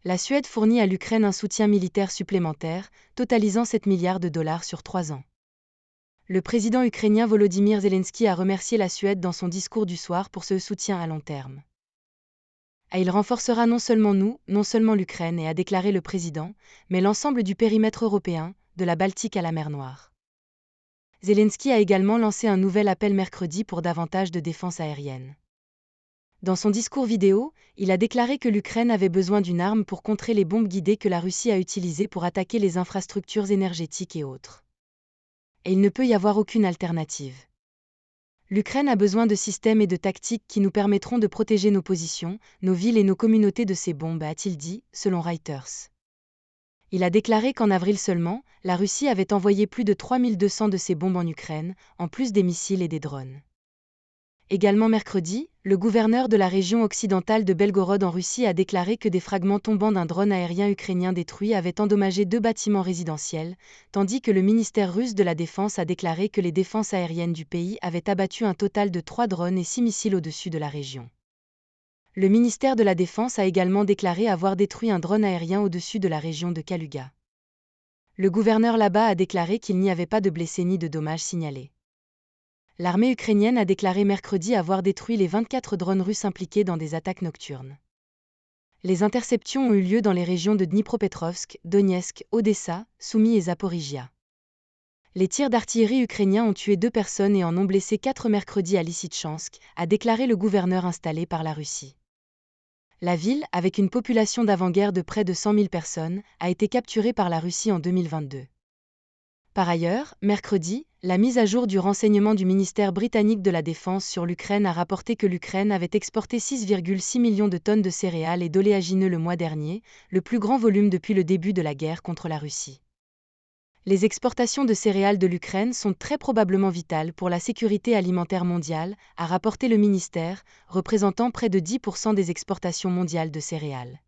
La Suède fournit à l'Ukraine un soutien militaire supplémentaire, totalisant 7 milliards de dollars sur 3 ans. Le président ukrainien Volodymyr Zelensky a remercié la Suède dans son discours du soir pour ce soutien à long terme. Il renforcera non seulement l'Ukraine, a déclaré le président, mais l'ensemble du périmètre européen, de la Baltique à la mer Noire. Zelensky a également lancé un nouvel appel mercredi pour davantage de défense aérienne. Dans son discours vidéo, il a déclaré que l'Ukraine avait besoin d'une arme pour contrer les bombes guidées que la Russie a utilisées pour attaquer les infrastructures énergétiques et autres. Et il ne peut y avoir aucune alternative. L'Ukraine a besoin de systèmes et de tactiques qui nous permettront de protéger nos positions, nos villes et nos communautés de ces bombes, a-t-il dit, selon Reuters. Il a déclaré qu'en avril seulement, la Russie avait envoyé plus de 3200 de ces bombes en Ukraine, en plus des missiles et des drones. Également mercredi, le gouverneur de la région occidentale de Belgorod en Russie a déclaré que des fragments tombant d'un drone aérien ukrainien détruit avaient endommagé 2 bâtiments résidentiels, tandis que le ministère russe de la Défense a déclaré que les défenses aériennes du pays avaient abattu un total de 3 drones et 6 missiles au-dessus de la région. Le ministère de la Défense a également déclaré avoir détruit un drone aérien au-dessus de la région de Kaluga. Le gouverneur là-bas a déclaré qu'il n'y avait pas de blessés ni de dommages signalés. L'armée ukrainienne a déclaré mercredi avoir détruit les 24 drones russes impliqués dans des attaques nocturnes. Les interceptions ont eu lieu dans les régions de Dnipropetrovsk, Donetsk, Odessa, Soumy et Zaporijia. Les tirs d'artillerie ukrainiens ont tué 2 personnes et en ont blessé 4 mercredi à Lysychansk, a déclaré le gouverneur installé par la Russie. La ville, avec une population d'avant-guerre de près de 100 000 personnes, a été capturée par la Russie en 2022. Par ailleurs, mercredi, la mise à jour du renseignement du ministère britannique de la Défense sur l'Ukraine a rapporté que l'Ukraine avait exporté 6,6 millions de tonnes de céréales et d'oléagineux le mois dernier, le plus grand volume depuis le début de la guerre contre la Russie. Les exportations de céréales de l'Ukraine sont très probablement vitales pour la sécurité alimentaire mondiale, a rapporté le ministère, représentant près de 10% des exportations mondiales de céréales.